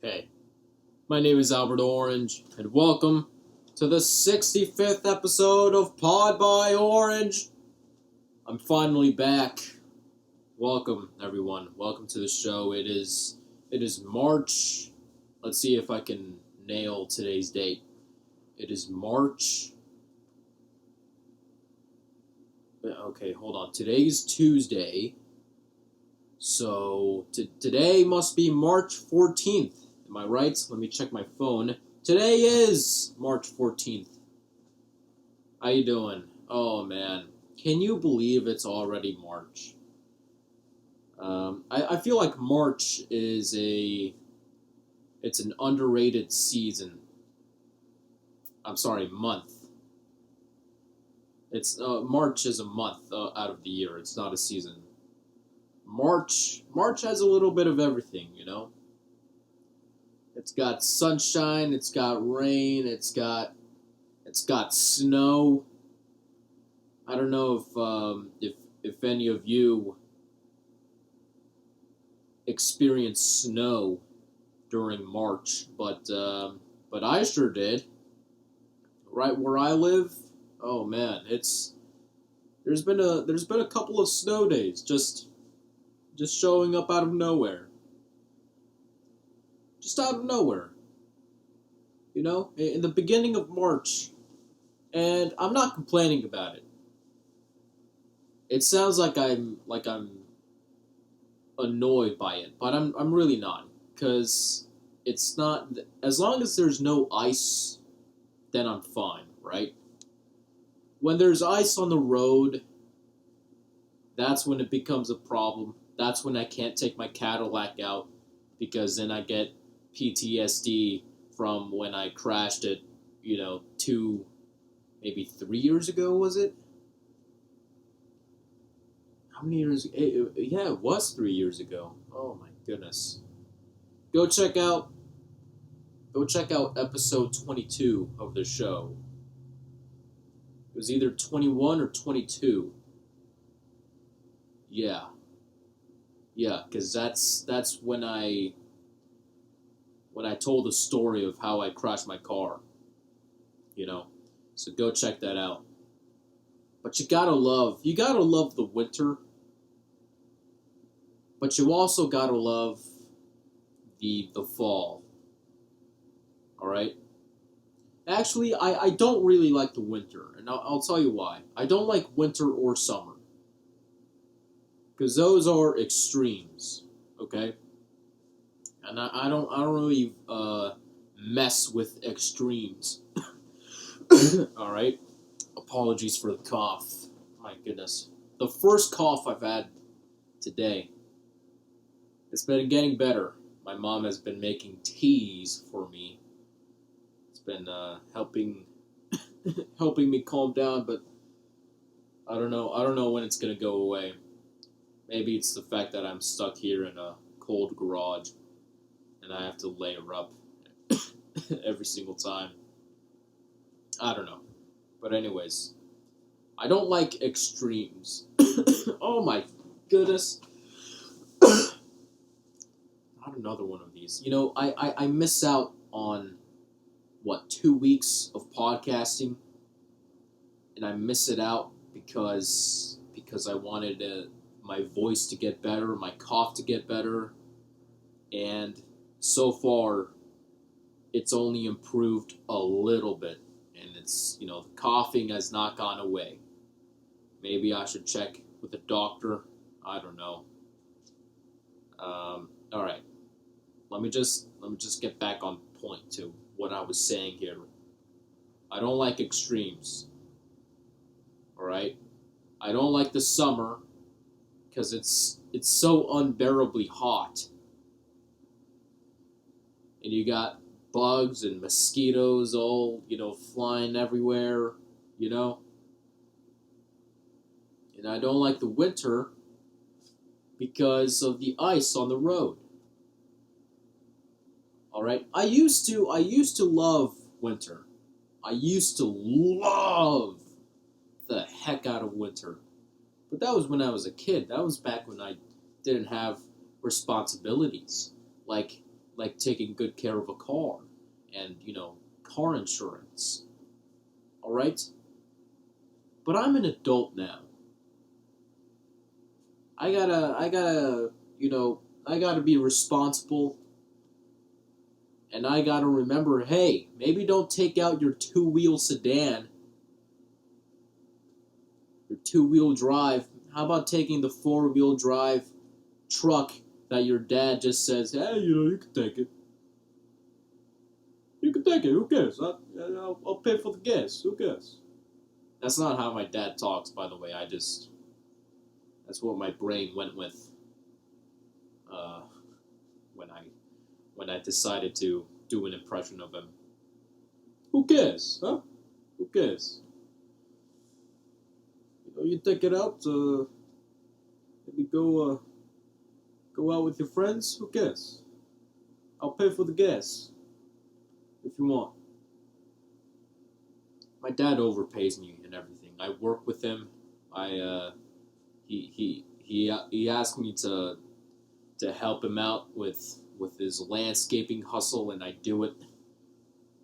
Hey, my name is Albert Orange, and welcome to the 65th episode of Pod.by.Orange. I'm finally back. Welcome, everyone. Welcome to the show. It is March. Let's see if I can nail today's date. It is March. Okay, hold on. Today's Tuesday. So, today must be March 14th. Am I right? Let me check my phone. Today is March 14th. How you doing? Oh, man. Can you believe it's already March? I feel like March is it's an underrated season. I'm sorry, month. It's March is a month out of the year. It's not a season. March has a little bit of everything, you know? It's got sunshine, it's got rain, it's got snow. I don't know if any of you experience snow during March, but I sure did. Right where I live, oh man, there's been a couple of snow days just showing up out of nowhere. Just out of nowhere. You know, in the beginning of March, and I'm not complaining about it. It sounds like I'm annoyed by it, but I'm really not, because it's not, as long as there's no ice, then I'm fine, right? When there's ice on the road, that's when it becomes a problem. That's when I can't take my Cadillac out, because then I get PTSD from when I crashed it, maybe 3 years ago, was it? How many years? Yeah, it was 3 years ago. Oh my goodness. Go check out episode 22 of the show. It was either 21 or 22. Yeah, because that's when I told the story of how I crashed my car. So go check that out. But you gotta love the winter. But you also gotta love the fall. All right. Actually, I don't really like the winter, and I'll tell you why. I don't like winter or summer, because those are extremes. Okay. And I don't really mess with extremes. All right. Apologies for the cough. My goodness, the first cough I've had today. It's been getting better. My mom has been making teas for me. It's been helping me calm down, but I don't know when it's gonna go away. Maybe it's the fact that I'm stuck here in a cold garage and I have to layer up every single time. I don't know. But anyways, I don't like extremes. Oh my goodness. Not another one of these. I miss out on, 2 weeks of podcasting, and I miss it out because I wanted my voice to get better, my cough to get better, and so far, it's only improved a little bit, and it's, the coughing has not gone away. Maybe I should check with a doctor. I don't know. All right. Let me just get back on point to what I was saying here. I don't like extremes. All right? I don't like the summer because it's so unbearably hot. And you got bugs and mosquitoes all, flying everywhere, And I don't like the winter because of the ice on the road. All right, I used to love winter. I used to love the heck out of winter. But that was when I was a kid. That was back when I didn't have responsibilities. Like like taking good care of a car and, car insurance. All right? But I'm an adult now. I gotta be responsible, and I gotta remember, hey, maybe don't take out your two-wheel sedan, your two-wheel drive. How about taking the four-wheel drive truck that your dad just says, hey, you can take it. You can take it. Who cares? I'll pay for the gas. Who cares? That's not how my dad talks, by the way. That's what my brain went with uh, when I decided to do an impression of him. Who cares? Huh? Who cares? You take it out. Maybe go out with your friends. Who cares? I'll pay for the gas if you want. My dad overpays me and everything. I work with him. He asked me to help him out with his landscaping hustle, and I do it.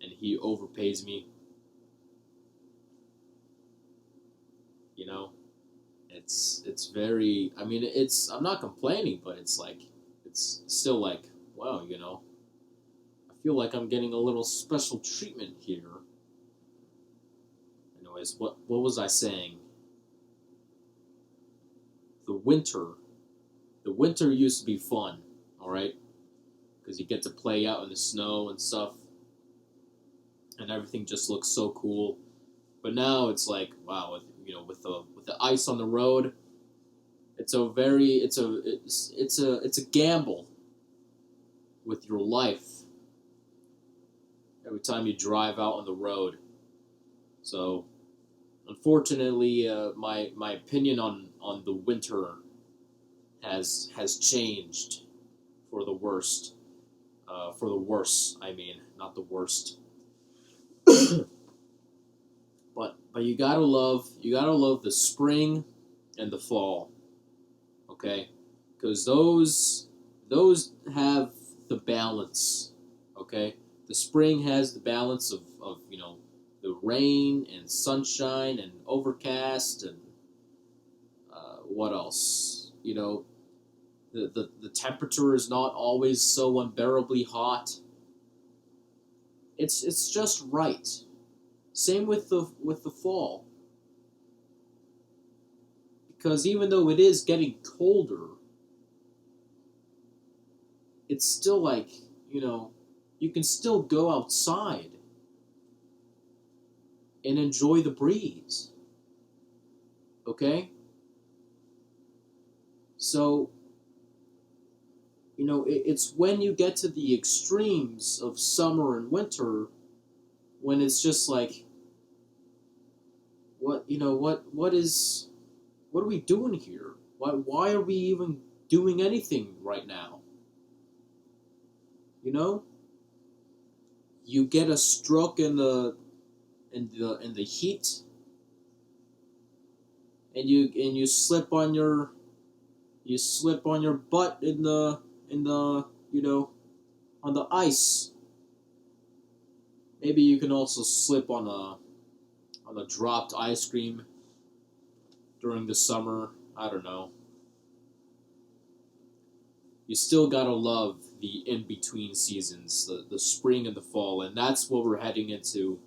And he overpays me. It's very. I mean, I'm not complaining, but it's still like, wow. I feel like I'm getting a little special treatment here. Anyways, what was I saying? The winter used to be fun, all right, because you get to play out in the snow and stuff, and everything just looks so cool. But now it's like, wow, with the ice on the road, it's a gamble with your life every time you drive out on the road. So, unfortunately, my opinion on the winter has changed for the worst. For the worse, I mean, not the worst. But you gotta love the spring and the fall, okay? Because those have the balance, okay? The spring has the balance of the rain and sunshine and overcast and what else? The temperature is not always so unbearably hot. It's just right. Same with the fall. Because even though it is getting colder, it's still like, you can still go outside and enjoy the breeze. Okay? So, it's when you get to the extremes of summer and winter when it's just like, what are we doing here? Why are we even doing anything right now? You get a stroke in the heat, and you slip on your butt in the on the ice. Maybe you can also slip on a dropped ice cream during the summer. I don't know. You still gotta love the in-between seasons, the spring and the fall, and that's what we're heading into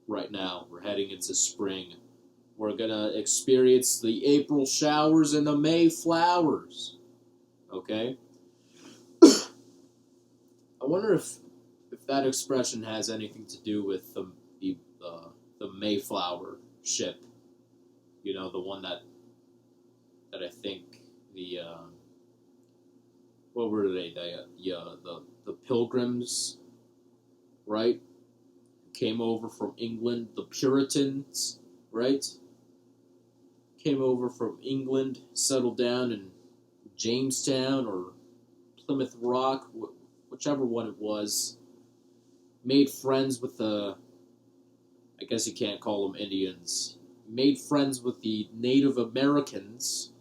right now. We're heading into spring. We're gonna experience the April showers and the May flowers. Okay? I wonder if that expression has anything to do with the Mayflower ship. The one that I think what were they? The Pilgrims, right? Came over from England. The Puritans, right? Came over from England, settled down in Jamestown or Plymouth Rock, whichever one it was. Made friends with I guess you can't call them Indians. Made friends with the Native Americans.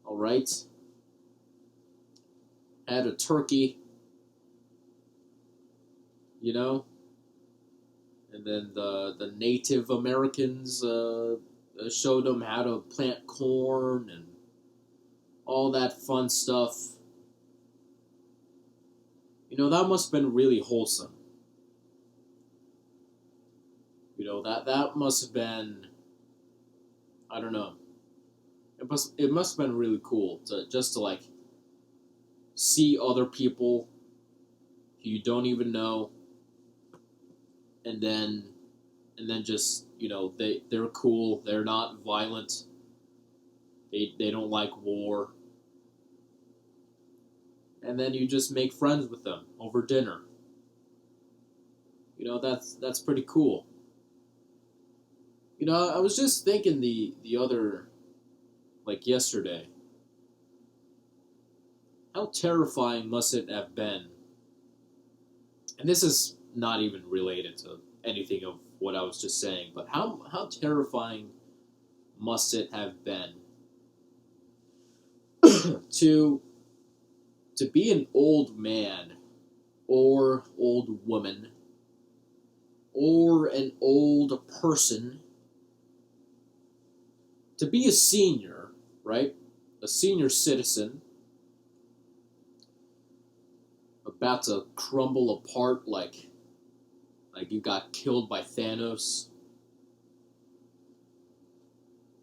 All right. Had a turkey. you know, and then the Native Americans showed them how to plant corn and all that fun stuff. That must have been really wholesome. That must have been, I don't know. It must have been really cool to like see other people who you don't even know, and then just they're cool. They're not violent. They don't like war, and then you just make friends with them over dinner. That's pretty cool. I was just thinking the other, like yesterday, how terrifying must it have been? And this is not even related to anything of what I was just saying, but how terrifying must it have been to be an old man or old woman or an old person, to be a senior, right? A senior citizen about to crumble apart like you got killed by Thanos.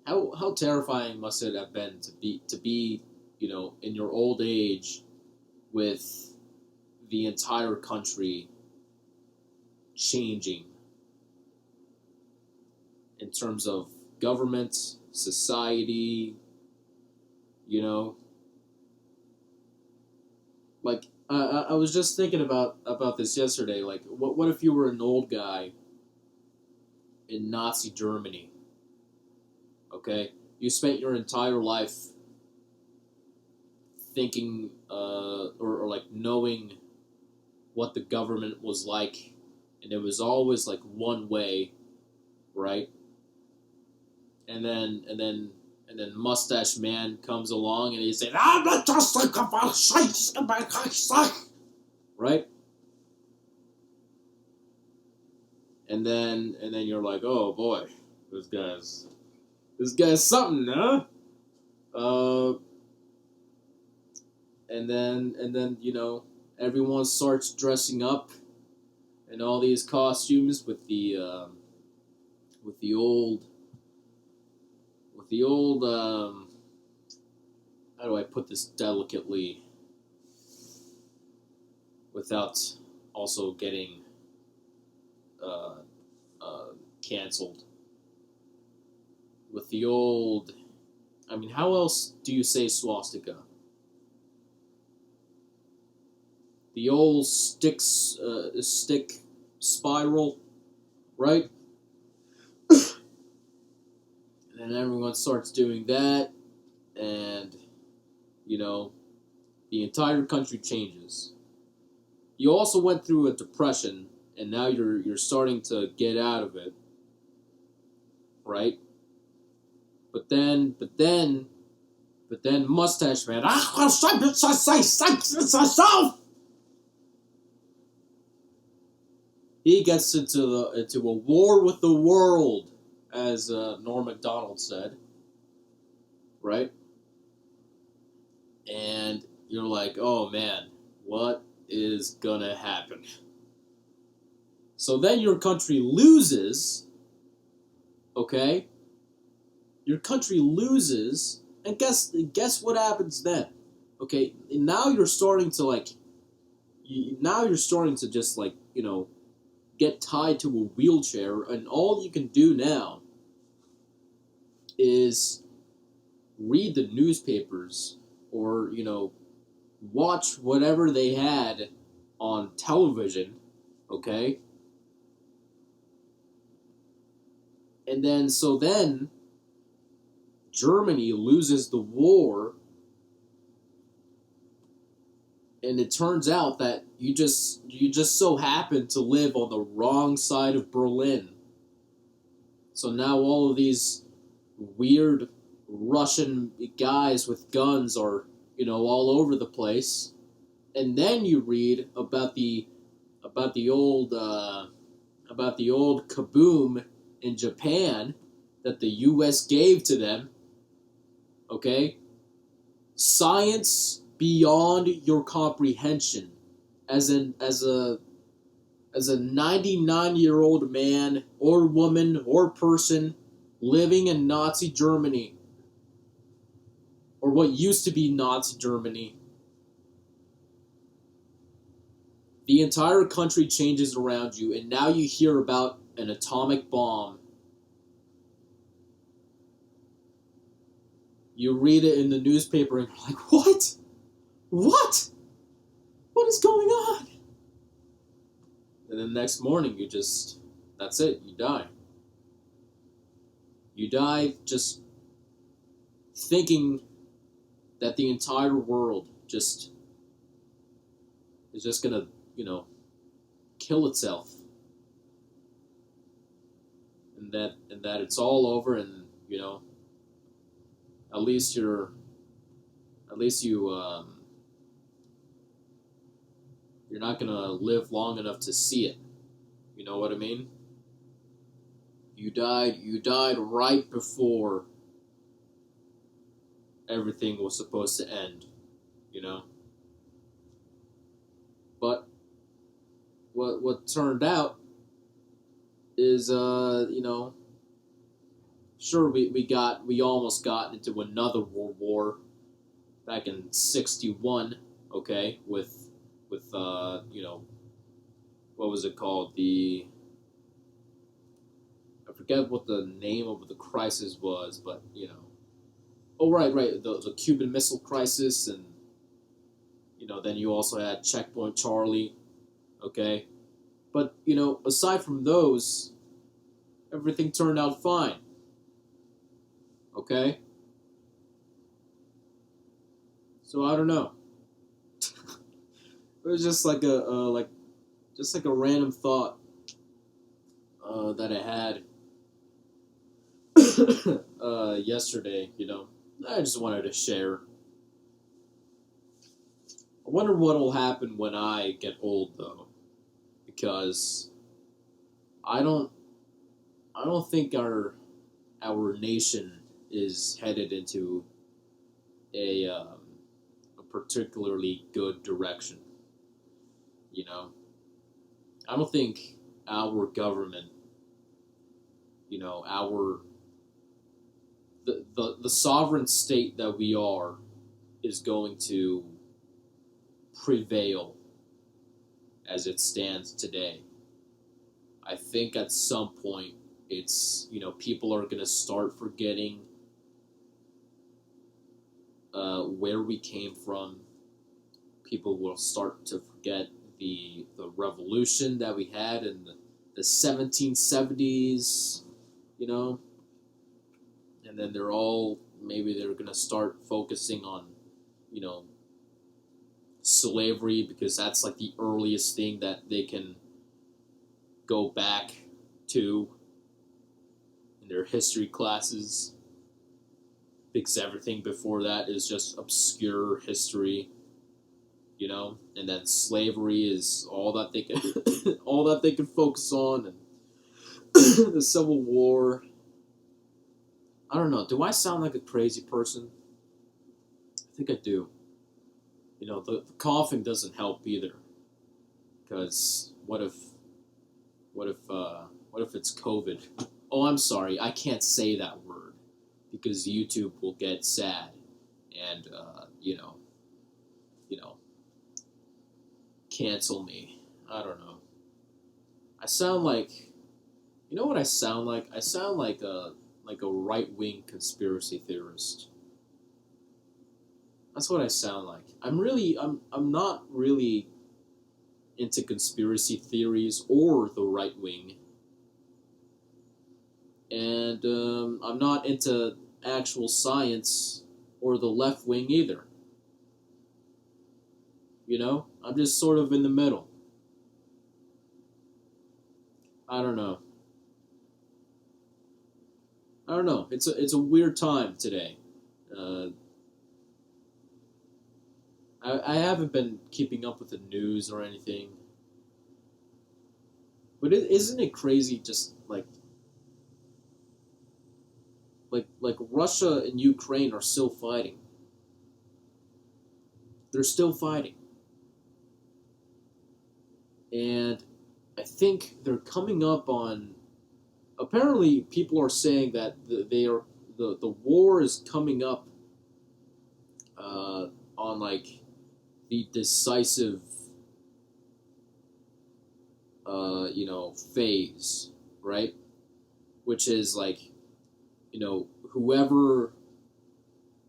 How terrifying must it have been to be in your old age with the entire country changing in terms of government, society, like I was just thinking about this yesterday. Like, what if you were an old guy in Nazi Germany? Okay, you spent your entire life thinking or like knowing what the government was like, and it was always like one way, right? And then Mustache Man comes along and he says, "I'm not just like a right?" And then you're like, "Oh boy, this guy's something, huh?" Uh, and then everyone starts dressing up in all these costumes with the old how do I put this delicately without also getting uh, uh, canceled? With the old, I mean, how else do you say swastika? The old stick spiral, right? And then everyone starts doing that, and the entire country changes. You also went through a depression, and now you're starting to get out of it, right? But then Mustache Man, he gets into a war with the world, as Norm Macdonald said, right? And you're like, oh man, what is gonna happen? So then your country loses, okay? Your country loses, and guess what happens then? Okay, and now you're starting to just get tied to a wheelchair, and all you can do now is read the newspapers or watch whatever they had on television, okay? And then Germany loses the war, and it turns out that you just so happen to live on the wrong side of Berlin. So now all of these weird Russian guys with guns are all over the place. And then you read about about the old Kaboom in Japan that the U.S. gave to them. Okay, science beyond your comprehension. As a 99-year-old man or woman or person living in Nazi Germany, or what used to be Nazi Germany, the entire country changes around you, and now you hear about an atomic bomb. You read it in the newspaper, and you're like, what? What? What is going on? And then the next morning, that's it, you die. You die just thinking that the entire world is just gonna, kill itself. And that it's all over, and, at least you're not gonna live long enough to see it. You know what I mean? You died right before everything was supposed to end, But what turned out is sure, we almost got into another world war back in '61, okay, with what was it called? I forget what the name of the crisis was, but oh, right, the Cuban Missile Crisis, and then you also had Checkpoint Charlie, okay, but aside from those, everything turned out fine, okay. So I don't know. It was just like a random thought that I had yesterday. I just wanted to share. I wonder what'll happen when I get old, though, because I don't think our nation is headed into a particularly good direction. I don't think our government, the sovereign state that we are, is going to prevail as it stands today. I think at some point it's, people are going to start forgetting where we came from. People will start to forget the revolution that we had in the 1770s, and then maybe they're going to start focusing on, slavery, because that's like the earliest thing that they can go back to in their history classes, because everything before that is just obscure history, and then slavery is all that they can all that they can focus on, and the Civil War. I don't know. Do I sound like a crazy person? I think I do. The coughing doesn't help either, because what if it's COVID? Oh, I'm sorry, I can't say that word because YouTube will get sad and cancel me. I don't know. I sound like, what I sound like? I sound like a right-wing conspiracy theorist. That's what I sound like. I'm not really into conspiracy theories or the right wing, and I'm not into actual science or the left wing either. I'm just sort of in the middle. I don't know. It's a weird time today. I haven't been keeping up with the news or anything, But isn't it crazy? Just like Russia and Ukraine are still fighting. They're still fighting, and I think they're coming up on. Apparently, people are saying that the war is coming up on like the decisive phase, right? Which is like whoever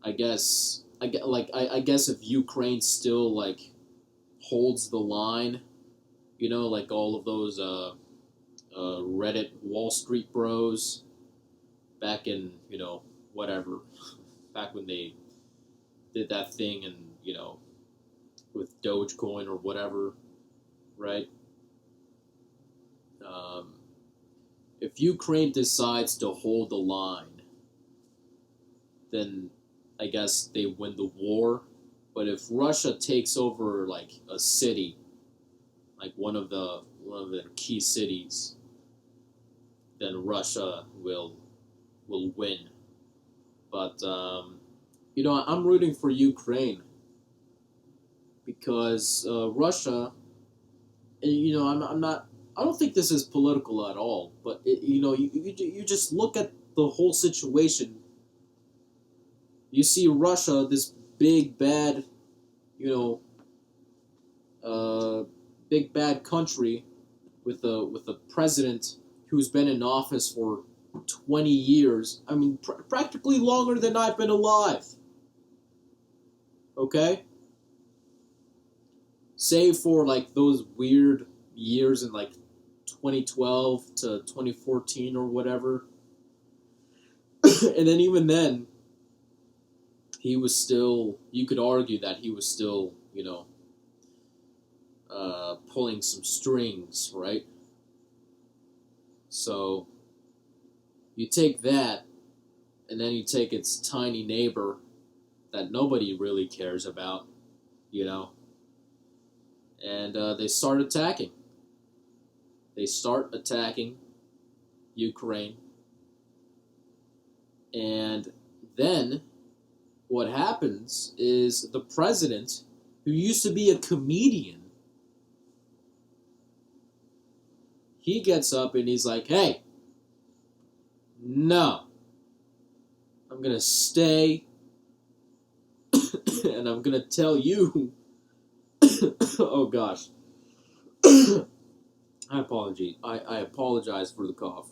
I guess if Ukraine still like holds the line, like all of those Reddit Wall Street bros back in whatever, back when they did that thing and with Dogecoin or whatever, right? If Ukraine decides to hold the line, then I guess they win the war. But if Russia takes over like a city, like one of their key cities, then Russia will win. But I'm rooting for Ukraine because Russia. I'm not. I don't think this is political at all. But you just look at the whole situation. You see Russia, this big bad, big bad country with a president who's been in office for 20 years. I mean, practically longer than I've been alive. Okay? Save for like those weird years in like 2012 to 2014 or whatever. And then even then, he was still, you could argue that he was still, pulling some strings, right? So, you take that, and then you take its tiny neighbor that nobody really cares about, and they start attacking. They start attacking Ukraine, and then what happens is the president, who used to be a comedian, he gets up and he's like, hey, no, I'm going to stay and I'm going to tell you, oh gosh, I apologize for the cough.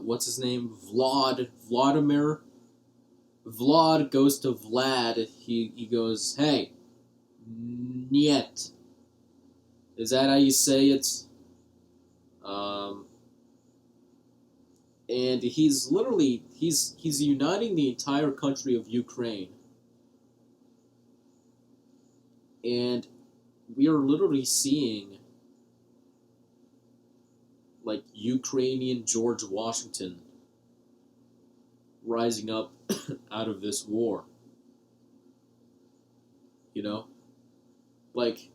What's his name? Vladimir. Vlad goes to Vlad. He goes, hey, niet. Is that how you say it? And he's literally he's uniting the entire country of Ukraine, and we are literally seeing like Ukrainian George Washington rising up out of this war. Like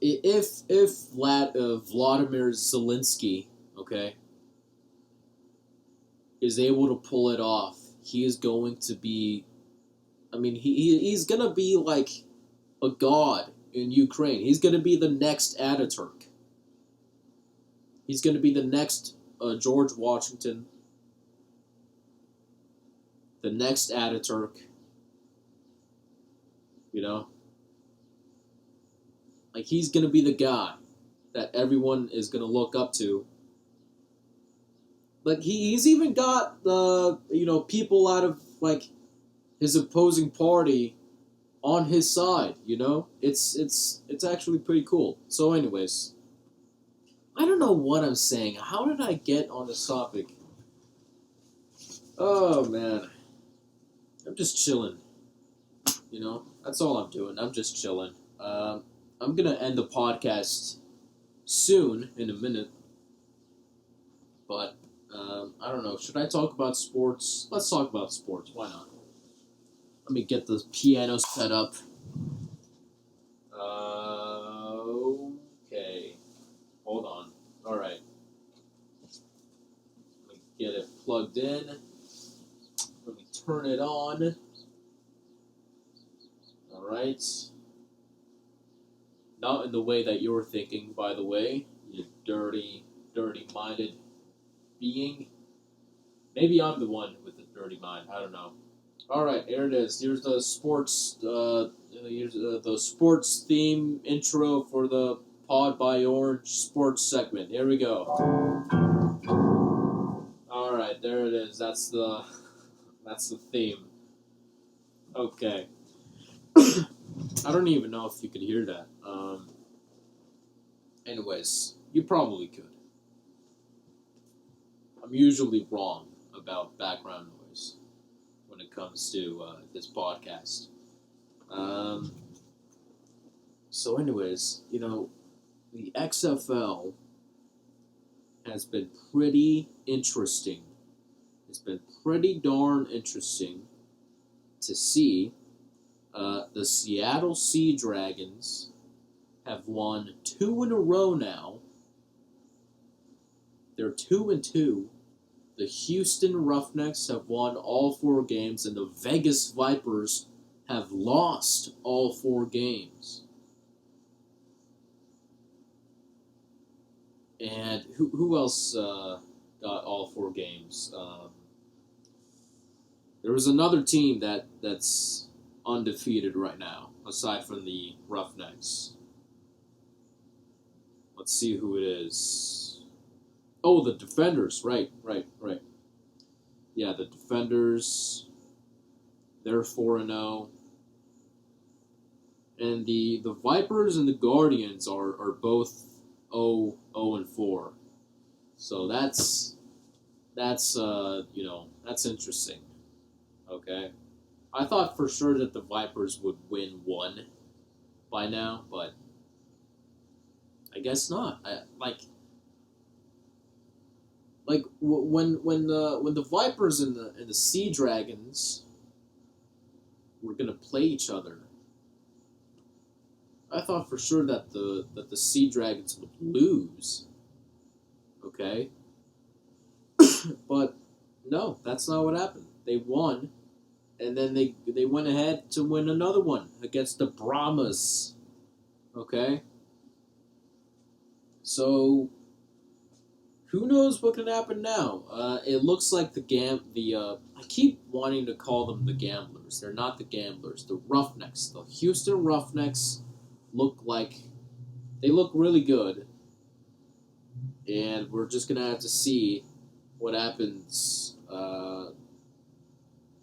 if Vladimir Zelensky, okay, is able to pull it off, he is going to be. I mean, he's gonna be like a god in Ukraine. He's gonna be the next Ataturk. He's gonna be the next George Washington, the next Ataturk. Like he's gonna be the guy that everyone is gonna look up to. Like he's even got people out of like his opposing party on his side. It's actually pretty cool. So, anyways, I don't know what I'm saying. How did I get on this topic? Oh man, I'm just chilling. That's all I'm doing. I'm just chilling. I'm gonna end the podcast soon, in a minute. But I don't know. Should I talk about sports? Let's talk about sports. Why not? Let me get the piano set up. plugged in. Let me turn it on. Alright. Not in the way that you're thinking, by the way. You dirty-minded being. Maybe I'm the one with the dirty mind. I don't know. Alright, here it is. Here's the sports the sports theme intro for the pod.by.orange sports segment. Here we go. Alright, there it is. That's the theme. Okay. I don't even know if you could hear that. Anyways, you probably could. I'm usually wrong about background noise when it comes to this podcast. So anyways, the XFL has been pretty interesting. It's been pretty darn interesting to see. The Seattle Sea Dragons have won 2 in a row now. They're 2-2. The Houston Roughnecks have won all 4 games, and the Vegas Vipers have lost all 4 games. And who else got all 4 games? There was another team that's undefeated right now, aside from the Roughnecks. Let's see who it is. Oh, the Defenders. Right. Yeah, the Defenders. They're 4-0. And the Vipers and the Guardians are both 0-4. So that's interesting. Okay. I thought for sure that the Vipers would win 1 by now, but I guess not. When the Vipers and the Sea Dragons were gonna play each other, I thought for sure that the Sea Dragons would lose. Okay, but no, that's not what happened. They won. And then they went ahead to win another one against the Brahmas. Okay? So, who knows what can happen now? It looks like I keep wanting to call them the Gamblers. They're not the Gamblers. The Roughnecks. The Houston Roughnecks look really good. And we're just going to have to see what happens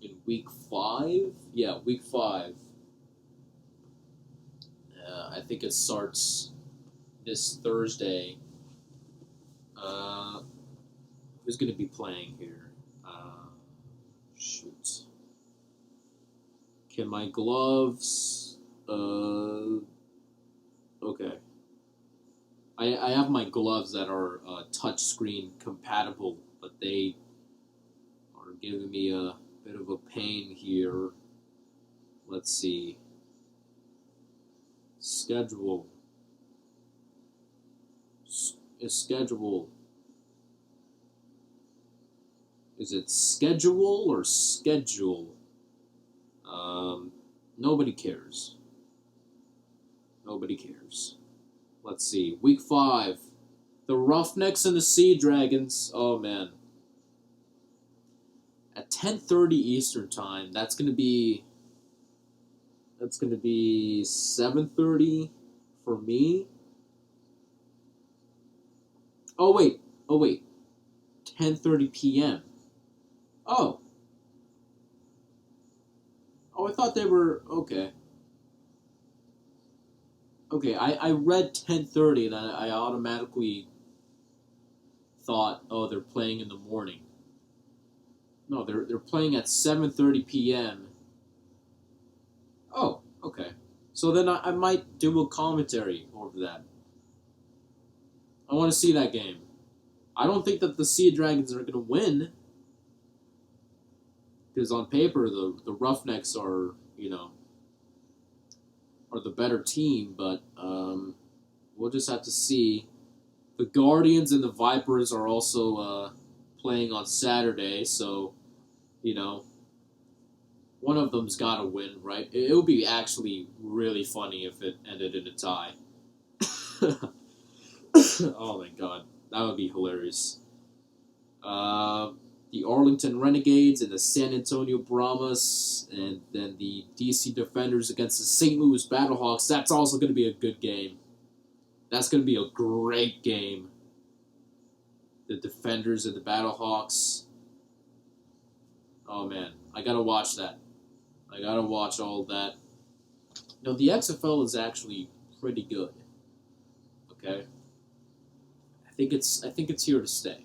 in week 5? Yeah, week 5. I think it starts this Thursday. Who's going to be playing here? Shoot. Can my gloves... okay. I have my gloves that are touchscreen compatible, but they are giving me a bit of a pain here. Let's see. Schedule. Schedule. Is it schedule or schedule? Nobody cares. Nobody cares. Let's see. Week 5. The Roughnecks and the Sea Dragons. Oh, man. At 10:30 Eastern Time, that's gonna be 7:30 for me. Oh wait, 10:30 p.m. Oh, I thought they were okay. Okay, I read 10:30 and I automatically thought, oh, they're playing in the morning. No, they're playing at 7:30 p.m. Oh, okay. So then I might do a commentary over that. I want to see that game. I don't think that the Sea Dragons are going to win. Because on paper, the Roughnecks are the better team. But we'll just have to see. The Guardians and the Vipers are also playing on Saturday, so, you know, one of them's got to win, right? It would be actually really funny if it ended in a tie. Oh my god, that would be hilarious. The Arlington Renegades and the San Antonio Brahmas, and then the DC Defenders against the St. Louis Battlehawks. That's also going to be a good game. That's going to be a great game. The Defenders and the Battlehawks. Oh man, I gotta watch that. I gotta watch all of that. No, the XFL is actually pretty good. Okay, I think it's here to stay.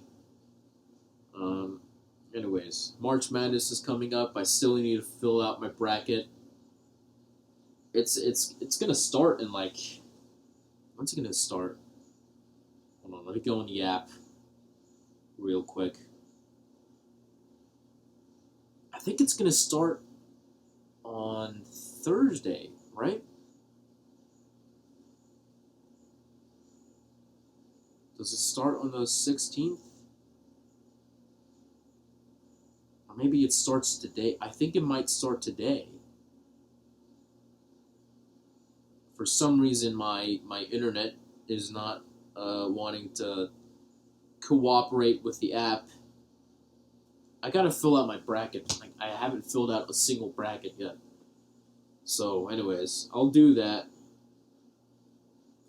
Anyways, March Madness is coming up. I still need to fill out my bracket. It's gonna start in like, when's it gonna start? Hold on, let me go on the app real quick. I think it's gonna start on Thursday, right? Does it start on the 16th? Or maybe it starts today. I think it might start today. For some reason, my internet is not wanting to cooperate with the app. I gotta fill out my bracket. I haven't filled out a single bracket yet. So, anyways, I'll do that.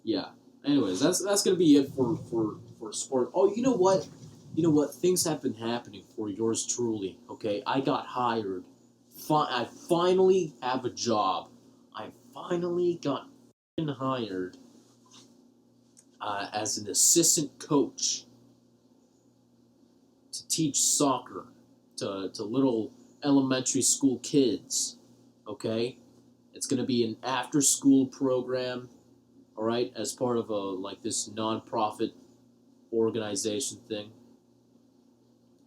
Yeah. Anyways, that's gonna be it for sport. Oh, you know what? You know what? Things have been happening for yours truly. Okay, I got hired. I finally have a job. I finally got hired as an assistant coach to teach soccer to little elementary school kids. Okay, it's gonna be an after-school program. All right, as part of this non-profit organization thing,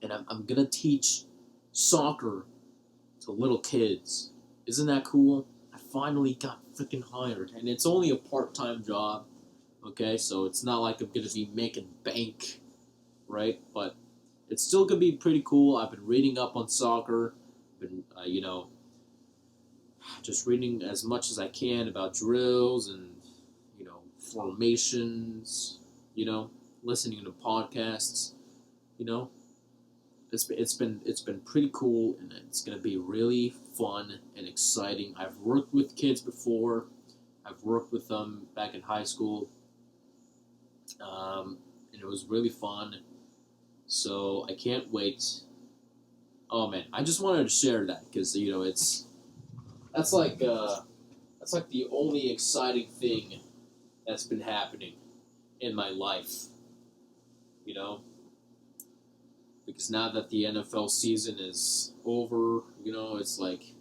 and I'm gonna teach soccer to little kids. Isn't that cool? I finally got freaking hired, and it's only a part-time job. Okay, so it's not like I'm gonna be making bank, right? But it's still gonna be pretty cool. I've been reading up on soccer, been just reading as much as I can about drills and formations. Listening to podcasts. It's been pretty cool, and it's gonna be really fun and exciting. I've worked with kids before. I've worked with them back in high school, and it was really fun. So I can't wait. Oh man, I just wanted to share that because that's like the only exciting thing that's been happening in my life. Because now that the NFL season is over, it's like,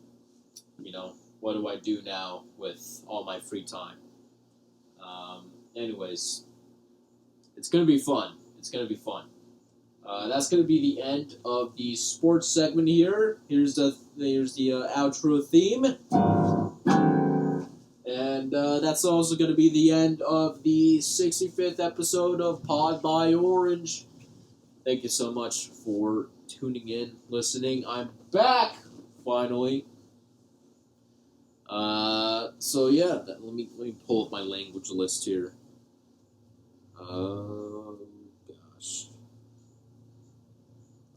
what do I do now with all my free time? Anyways, it's gonna be fun. It's gonna be fun. That's gonna be the end of the sports segment here. Here's the outro theme, and that's also gonna be the end of the 65th episode of Pod by Orange. Thank you so much for tuning in, listening. I'm back finally. So yeah, let me pull up my language list here. Oh gosh,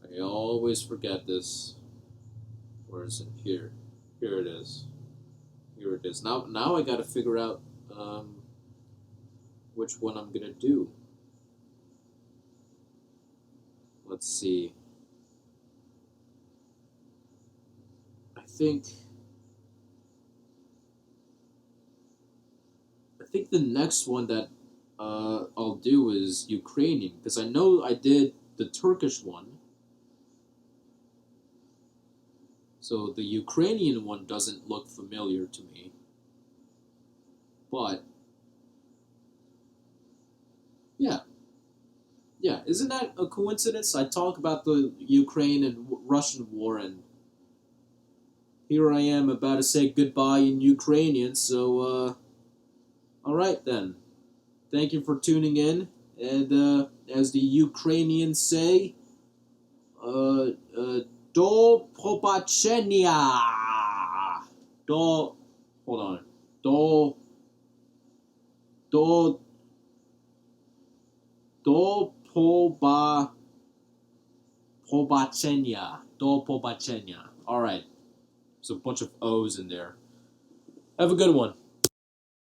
I always forget this. Where is it? Here it is. Here it is. Now I got to figure out which one I'm gonna do. Let's see. I think the next one that I'll do is Ukrainian, because I know I did the Turkish one. So the Ukrainian one doesn't look familiar to me. But yeah, isn't that a coincidence? I talk about the Ukraine and Russian war, and here I am about to say goodbye in Ukrainian, so, alright then. Thank you for tuning in, and, as the Ukrainians say, Do pobacenia. Do. Hold on. Do. Do. Do pobacenia. Do pobacenia. All right. There's a bunch of O's in there. Have a good one.